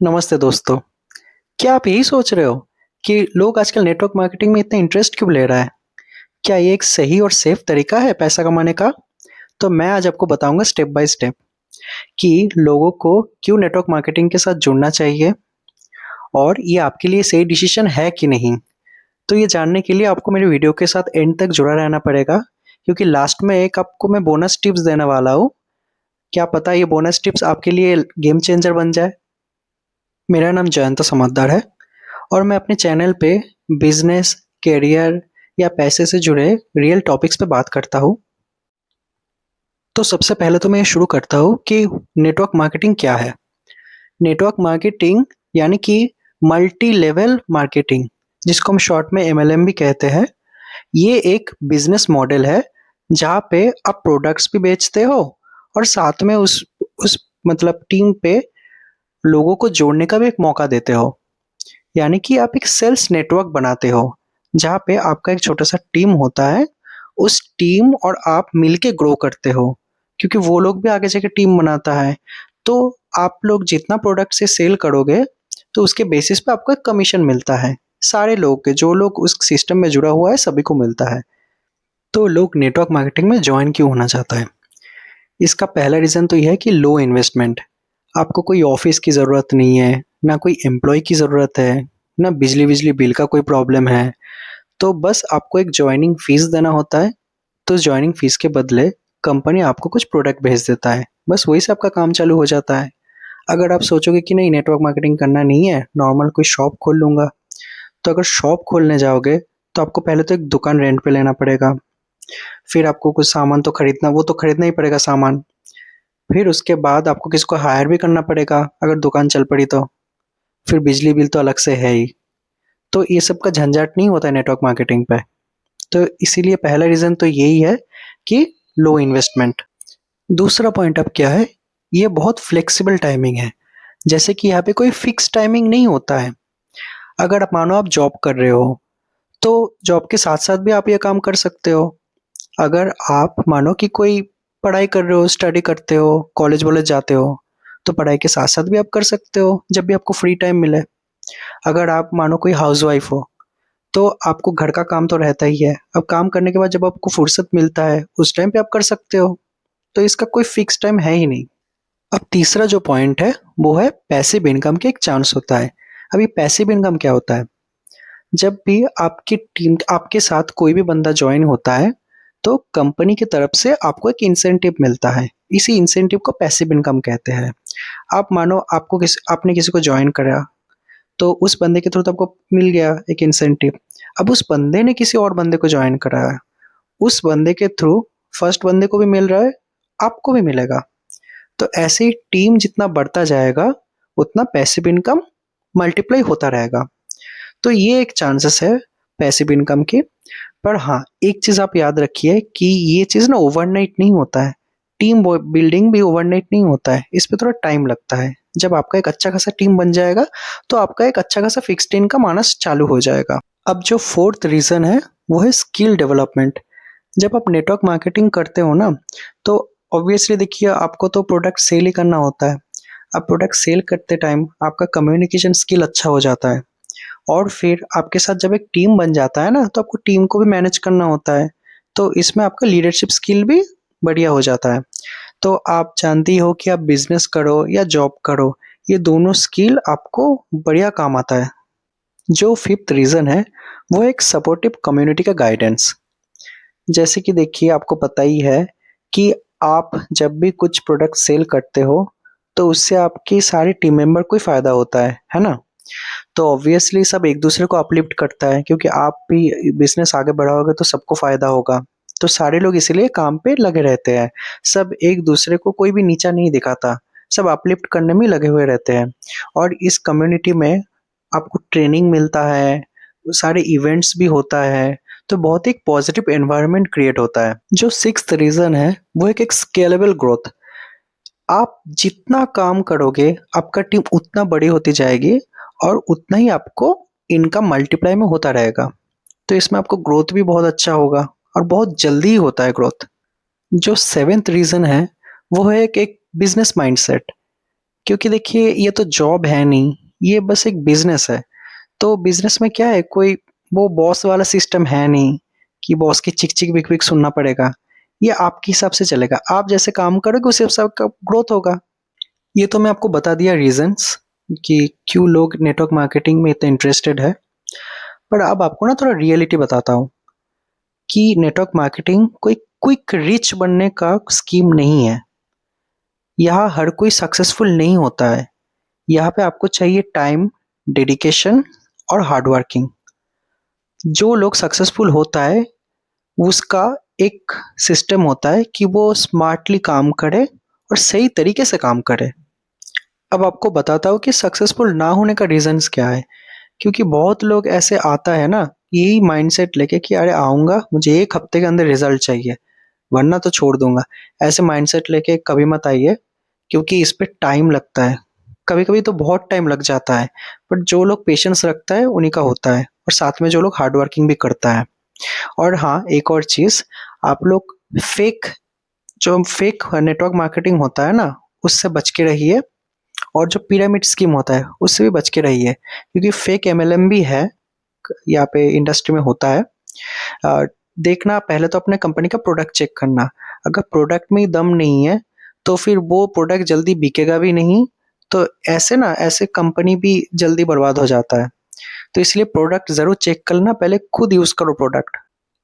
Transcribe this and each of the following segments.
नमस्ते दोस्तों। क्या आप यही सोच रहे हो कि लोग आजकल नेटवर्क मार्केटिंग में इतना इंटरेस्ट क्यों ले रहा है? क्या ये एक सही और सेफ तरीका है पैसा कमाने का? तो मैं आज आपको बताऊंगा स्टेप बाय स्टेप कि लोगों को क्यों नेटवर्क मार्केटिंग के साथ जुड़ना चाहिए और ये आपके लिए सही डिसीजन है कि नहीं। तो ये जानने के लिए आपको मेरे वीडियो के साथ एंड तक जुड़ा रहना पड़ेगा, क्योंकि लास्ट में एक आपको मैं बोनस टिप्स देने वाला हूँ। क्या पता ये बोनस टिप्स आपके लिए गेम चेंजर बन जाए। मेरा नाम जयंत समद्दार है और मैं अपने चैनल पे बिजनेस, करियर या पैसे से जुड़े रियल टॉपिक्स पे बात करता हूँ। तो सबसे पहले तो मैं ये शुरू करता हूँ कि नेटवर्क मार्केटिंग क्या है। नेटवर्क मार्केटिंग यानी कि मल्टी लेवल मार्केटिंग, जिसको हम शॉर्ट में एमएलएम भी कहते हैं। ये एक बिजनेस मॉडल है जहाँ पे आप प्रोडक्ट्स भी बेचते हो और साथ में उस मतलब टीम पे लोगों को जोड़ने का भी एक मौका देते हो। यानी कि आप एक सेल्स नेटवर्क बनाते हो जहाँ पे आपका एक छोटा सा टीम होता है। उस टीम और आप मिलके ग्रो करते हो, क्योंकि वो लोग भी आगे जाके टीम बनाता है। तो आप लोग जितना प्रोडक्ट से सेल करोगे तो उसके बेसिस पे आपको एक कमीशन मिलता है। सारे लोग के जो लोग उस सिस्टम में जुड़ा हुआ है सभी को मिलता है। तो लोग नेटवर्क मार्केटिंग में ज्वाइन क्यों होना चाहता है? इसका पहला रीज़न तो यह है कि लो इन्वेस्टमेंट। आपको कोई ऑफिस की ज़रूरत नहीं है, ना कोई एम्प्लॉय की ज़रूरत है, ना बिजली बिल का कोई प्रॉब्लम है। तो बस आपको एक जॉइनिंग फीस देना होता है। तो जॉइनिंग फीस के बदले कंपनी आपको कुछ प्रोडक्ट भेज देता है, बस वही से आपका काम चालू हो जाता है। अगर आप सोचोगे कि नहीं नेटवर्क मार्केटिंग करना नहीं है, नॉर्मल कोई शॉप खोल लूँगा, तो अगर शॉप खोलने जाओगे तो आपको पहले तो एक दुकान रेंट पे लेना पड़ेगा। फिर आपको कुछ सामान तो खरीदना, वो तो खरीदना ही पड़ेगा सामान। फिर उसके बाद आपको किसी को हायर भी करना पड़ेगा अगर दुकान चल पड़ी तो। फिर बिजली बिल तो अलग से है ही। तो ये सब का झंझट नहीं होता है नेटवर्क मार्केटिंग पे। तो इसीलिए पहला रीज़न तो यही है कि लो इन्वेस्टमेंट। दूसरा पॉइंट अब क्या है, ये बहुत फ्लेक्सिबल टाइमिंग है। जैसे कि यहाँ पे कोई फिक्स टाइमिंग नहीं होता है। अगर आप मानो आप जॉब कर रहे हो तो जॉब के साथ साथ भी आप ये काम कर सकते हो। अगर आप मानो कि कोई पढ़ाई कर रहे हो, स्टडी करते हो, कॉलेज वॉलेज जाते हो, तो पढ़ाई के साथ साथ भी आप कर सकते हो जब भी आपको फ्री टाइम मिले। अगर आप मानो कोई हाउसवाइफ हो तो आपको घर का काम तो रहता ही है। अब काम करने के बाद जब आपको फुर्सत मिलता है उस टाइम पे आप कर सकते हो। तो इसका कोई फिक्स टाइम है ही नहीं। अब तीसरा जो पॉइंट है वो है पैसिव इनकम के एक चांस होता है। अभी पैसिव इनकम क्या होता है? जब भी आपकी टीम आपके साथ कोई भी बंदा ज्वाइन होता है तो कंपनी की तरफ से आपको एक इंसेंटिव मिलता है। इसी इंसेंटिव को पैसिव इनकम कहते हैं। आप मानो आपने किसी को ज्वाइन करा, तो उस बंदे के थ्रू तो आपको मिल गया एक इंसेंटिव। अब उस बंदे ने किसी और बंदे को ज्वाइन कराया, उस बंदे के थ्रू फर्स्ट बंदे को भी मिल रहा है, आपको भी मिलेगा। तो ऐसे ही टीम जितना बढ़ता जाएगा उतना पैसिव इनकम मल्टीप्लाई होता रहेगा। तो ये एक चांसेस है पैसिव इनकम की। पर हाँ, एक चीज़ आप याद रखिए कि ये चीज़ ना ओवरनाइट नहीं होता है। टीम बिल्डिंग भी ओवरनाइट नहीं होता है, इस पे थोड़ा टाइम लगता है। जब आपका एक अच्छा खासा टीम बन जाएगा तो आपका एक अच्छा खासा फिक्स्ड इनकम आना चालू हो जाएगा। अब जो फोर्थ रीज़न है वो है स्किल डेवलपमेंट। जब आप नेटवर्क मार्केटिंग करते हो ना, तो ऑब्वियसली देखिए आपको तो प्रोडक्ट सेल ही करना होता है। अब प्रोडक्ट सेल करते टाइम आपका कम्युनिकेशन स्किल अच्छा हो जाता है और फिर आपके साथ जब एक टीम बन जाता है ना, तो आपको टीम को भी मैनेज करना होता है। तो इसमें आपका लीडरशिप स्किल भी बढ़िया हो जाता है। तो आप जानती हो कि आप बिजनेस करो या जॉब करो, ये दोनों स्किल आपको बढ़िया काम आता है। जो फिफ्थ रीज़न है वो एक सपोर्टिव कम्युनिटी का गाइडेंस। जैसे कि देखिए आपको पता ही है कि आप जब भी कुछ प्रोडक्ट सेल करते हो तो उससे आपकी सारी टीम मेंबर को ही फ़ायदा होता है ना? तो ऑब्वियसली सब एक दूसरे को अपलिफ्ट करता है, क्योंकि आप भी बिजनेस आगे बढ़ाओगे तो सबको फायदा होगा। तो सारे लोग इसीलिए काम पे लगे रहते हैं। सब एक दूसरे को कोई भी नीचा नहीं दिखाता, सब अपलिफ्ट करने में लगे हुए रहते हैं। और इस कम्युनिटी में आपको ट्रेनिंग मिलता है, सारे इवेंट्स भी होता है। तो बहुत ही पॉजिटिव एनवायरनमेंट क्रिएट होता है। जो सिक्स्थ रीजन है वो एक स्केलेबल ग्रोथ। आप जितना काम करोगे आपका टीम उतना बड़ी होती जाएगी और उतना ही आपको इनकम मल्टीप्लाई में होता रहेगा। तो इसमें आपको ग्रोथ भी बहुत अच्छा होगा और बहुत जल्दी ही होता है ग्रोथ। जो सेवेंथ रीजन है वो है एक बिजनेस माइंडसेट। क्योंकि देखिए ये तो जॉब है नहीं, ये बस एक बिज़नेस है। तो बिज़नेस में क्या है, कोई वो बॉस वाला सिस्टम है नहीं कि बॉस की चिक-चिक, बिक-बिक सुनना पड़ेगा। ये आपके हिसाब से चलेगा। आप जैसे काम करोगे उस हिसाब का ग्रोथ होगा। ये तो मैं आपको बता दिया रीज़न्स कि क्यों लोग नेटवर्क मार्केटिंग में इतने इंटरेस्टेड है। पर अब आपको ना थोड़ा रियलिटी बताता हूँ कि नेटवर्क मार्केटिंग कोई क्विक रिच बनने का स्कीम नहीं है। यहाँ हर कोई सक्सेसफुल नहीं होता है। यहाँ पे आपको चाहिए टाइम, डेडिकेशन और हार्ड वर्किंग। जो लोग सक्सेसफुल होता है उसका एक सिस्टम होता है कि वो स्मार्टली काम करे और सही तरीके से काम करे। अब आपको बताता हूँ कि सक्सेसफुल ना होने का रीजंस क्या है। क्योंकि बहुत लोग ऐसे आता है ना, यही माइंडसेट लेके कि अरे आऊंगा, मुझे एक हफ्ते के अंदर रिजल्ट चाहिए, वरना तो छोड़ दूंगा। ऐसे माइंडसेट लेके कभी मत आइए, क्योंकि इस पे टाइम लगता है। कभी कभी तो बहुत टाइम लग जाता है, बट जो लोग पेशेंस रखता है उन्हीं का होता है, और साथ में जो लोग हार्ड वर्किंग भी करता है। और हाँ, एक और चीज, आप लोग फेक जो फेक नेटवर्क मार्केटिंग होता है ना, उससे बच के रहिए। और जो पिरामिड स्कीम होता है उससे भी बच के रहिए, क्योंकि फेक एमएलएम भी है यहाँ पे इंडस्ट्री में होता है। अ, देखना पहले तो अपने कंपनी का प्रोडक्ट चेक करना। अगर प्रोडक्ट में ही दम नहीं है तो फिर वो प्रोडक्ट जल्दी बिकेगा भी नहीं। तो ऐसे कंपनी भी जल्दी बर्बाद हो जाता है। तो इसलिए प्रोडक्ट जरूर चेक कर लेना, पहले खुद यूज करो प्रोडक्ट।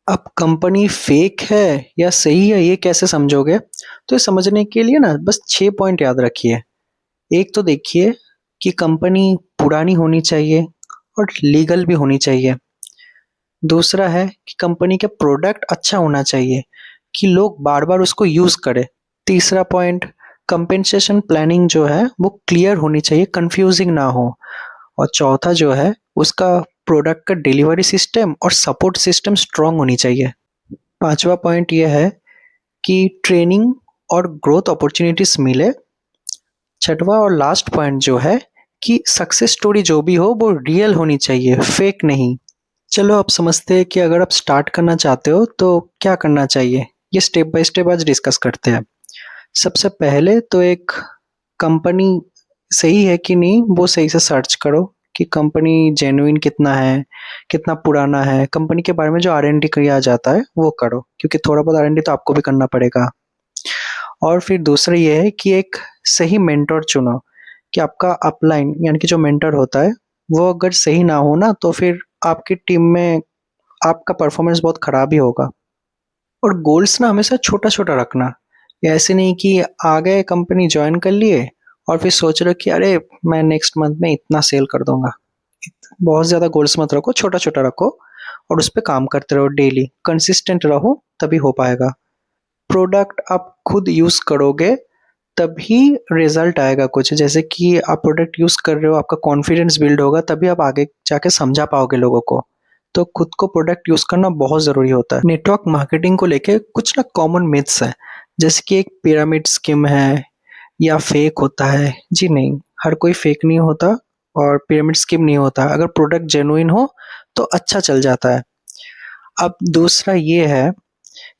अब कंपनी फेक है या सही है ये कैसे समझोगे? तो ये समझने के लिए ना बस 6 पॉइंट याद रखिए। एक तो देखिए कि कंपनी पुरानी होनी चाहिए और लीगल भी होनी चाहिए। दूसरा है कि कंपनी के प्रोडक्ट अच्छा होना चाहिए कि लोग बार बार उसको यूज करें। तीसरा पॉइंट, कंपेंसेशन प्लानिंग जो है वो क्लियर होनी चाहिए, कंफ्यूजिंग ना हो। और चौथा जो है, उसका प्रोडक्ट का डिलीवरी सिस्टम और सपोर्ट सिस्टम स्ट्रांग होनी चाहिए। पांचवा पॉइंट ये है कि ट्रेनिंग और ग्रोथ अपॉर्चुनिटीज मिले। छठवां और लास्ट पॉइंट जो है कि सक्सेस स्टोरी जो भी हो वो रियल होनी चाहिए, फेक नहीं। चलो अब समझते हैं कि अगर आप स्टार्ट करना चाहते हो तो क्या करना चाहिए। ये स्टेप बाय स्टेप आज डिस्कस करते हैं। सबसे पहले तो एक कंपनी सही है कि नहीं वो सही से सर्च करो कि कंपनी जेन्युइन कितना है, कितना पुराना है। कंपनी के बारे में जो आर एन डी किया जाता है वो करो, क्योंकि थोड़ा बहुत आर एन डी तो आपको भी करना पड़ेगा। और फिर दूसरा ये है कि एक सही मेंटर चुनो, कि आपका अपलाइन यानी कि जो मेंटर होता है वो अगर सही ना हो ना तो फिर आपकी टीम में आपका परफॉर्मेंस बहुत खराब ही होगा। और गोल्स ना हमेशा छोटा छोटा रखना। ये ऐसे नहीं कि आ गए कंपनी ज्वाइन कर लिए और फिर सोच रहे हो कि अरे मैं नेक्स्ट मंथ में इतना सेल कर दूंगा। बहुत ज्यादा गोल्स मत रखो, छोटा छोटा रखो और उस पर काम करते रहो, डेली कंसिस्टेंट रहो, तभी हो पाएगा। प्रोडक्ट आप खुद यूज करोगे तभी रिजल्ट आएगा कुछ। जैसे कि आप प्रोडक्ट यूज कर रहे हो, आपका कॉन्फिडेंस बिल्ड होगा, तभी आप आगे जाके समझा पाओगे लोगों को। तो खुद को प्रोडक्ट यूज करना बहुत जरूरी होता है। नेटवर्क मार्केटिंग को लेके कुछ ना कॉमन मिथ्स है, जैसे कि एक पिरामिड स्कीम है या फेक होता है। जी नहीं, हर कोई फेक नहीं होता और पिरामिड स्कीम नहीं होता। अगर प्रोडक्ट जेन्युइन हो तो अच्छा चल जाता है। अब दूसरा ये है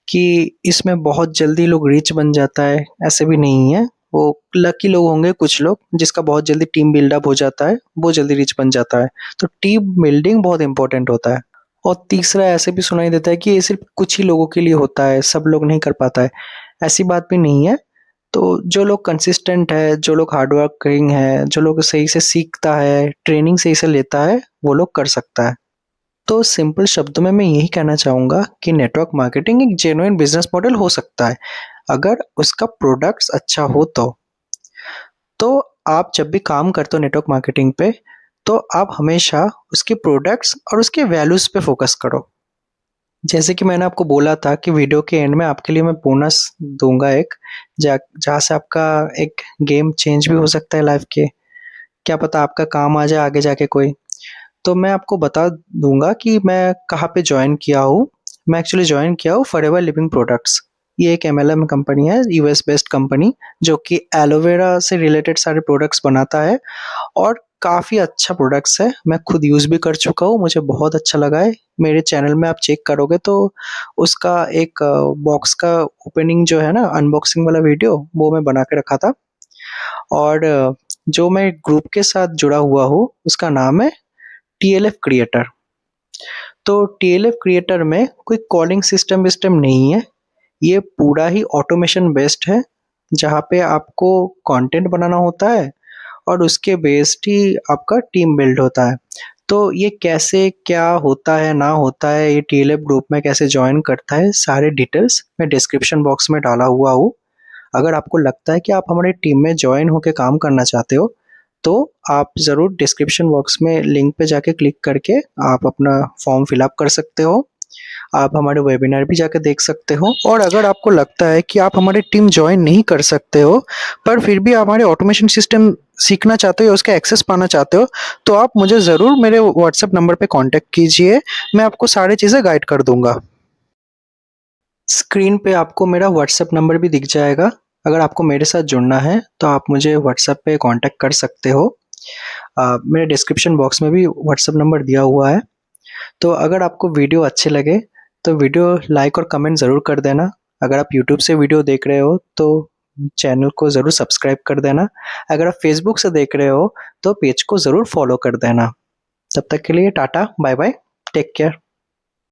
कि इसमें बहुत जल्दी लोग रिच बन जाता है, ऐसे भी नहीं है। वो लकी लोग होंगे कुछ लोग जिसका बहुत जल्दी टीम बिल्डअप हो जाता है, वो जल्दी रिच बन जाता है। तो टीम बिल्डिंग बहुत इंपॉर्टेंट होता है। और तीसरा ऐसे भी सुनाई देता है कि ये सिर्फ कुछ ही लोगों के लिए होता है, सब लोग नहीं कर पाता है। ऐसी बात भी नहीं है। तो जो लोग कंसिस्टेंट है, जो लोग हार्ड वर्किंग है, जो लोग सही से सीखता है, ट्रेनिंग सही से लेता है, वो लोग कर सकता है। तो सिंपल शब्दों में मैं यही कहना चाहूँगा कि नेटवर्क मार्केटिंग एक जेन्युइन बिजनेस मॉडल हो सकता है, अगर उसका प्रोडक्ट्स अच्छा हो तो। तो आप जब भी काम करते हो नेटवर्क मार्केटिंग पे, तो आप हमेशा उसके प्रोडक्ट्स और उसके वैल्यूज़ पे फ़ोकस करो। जैसे कि मैंने आपको बोला था कि वीडियो के एंड में आपके लिए मैं बोनस दूँगा एक, जहाँ से आपका एक गेम चेंज भी हो सकता है लाइफ़ के। क्या पता आपका काम आ जाए आगे जाके कोई। तो मैं आपको बता दूंगा कि मैं कहाँ पे ज्वाइन किया हूँ। मैं एक्चुअली ज्वाइन किया हूँ फॉरएवर लिविंग प्रोडक्ट्स। ये एक एमएलएम कंपनी है, यूएस बेस्ड कंपनी, जो कि एलोवेरा से रिलेटेड सारे प्रोडक्ट्स बनाता है और काफ़ी अच्छा प्रोडक्ट्स है। मैं खुद यूज़ भी कर चुका हूँ, मुझे बहुत अच्छा लगा है। मेरे चैनल में आप चेक करोगे तो उसका एक बॉक्स का ओपनिंग जो है ना, अनबॉक्सिंग वाला वीडियो, वो मैं बना के रखा था। और जो मैं ग्रुप के साथ जुड़ा हुआ हूँ, उसका नाम है टीएलएफ क्रिएटर। तो टीएलएफ क्रिएटर में कोई कॉलिंग सिस्टम विस्टम नहीं है, ये पूरा ही ऑटोमेशन बेस्ड है, जहाँ पे आपको कंटेंट बनाना होता है और उसके बेस्ड ही आपका टीम बिल्ड होता है। तो ये कैसे क्या होता है ना होता है, ये टीएलएफ ग्रुप में कैसे ज्वाइन करता है, सारे डिटेल्स मैं डिस्क्रिप्शन बॉक्स में डाला हुआ हूँ। अगर आपको लगता है कि आप हमारी टीम में ज्वाइन होकर काम करना चाहते हो, तो आप ज़रूर डिस्क्रिप्शन बॉक्स में लिंक पे जाके क्लिक करके आप अपना फॉर्म फिल अप कर सकते हो। आप हमारे वेबिनार भी जाके देख सकते हो। और अगर आपको लगता है कि आप हमारी टीम ज्वाइन नहीं कर सकते हो, पर फिर भी हमारे ऑटोमेशन सिस्टम सीखना चाहते हो, उसका एक्सेस पाना चाहते हो, तो आप मुझे ज़रूर मेरे व्हाट्सएप नंबर पे कांटेक्ट कीजिए, मैं आपको सारी चीज़ें गाइड कर दूंगा। स्क्रीन पे आपको मेरा व्हाट्सएप नंबर भी दिख जाएगा। अगर आपको मेरे साथ जुड़ना है तो आप मुझे व्हाट्सएप पे कांटेक्ट कर सकते हो। मेरे डिस्क्रिप्शन बॉक्स में भी व्हाट्सएप नंबर दिया हुआ है। तो अगर आपको वीडियो अच्छे लगे तो वीडियो लाइक और कमेंट ज़रूर कर देना। अगर आप यूट्यूब से वीडियो देख रहे हो तो चैनल को ज़रूर सब्सक्राइब कर देना। अगर आप फेसबुक से देख रहे हो तो पेज को ज़रूर फॉलो कर देना। तब तक के लिए tata, bye bye, take care.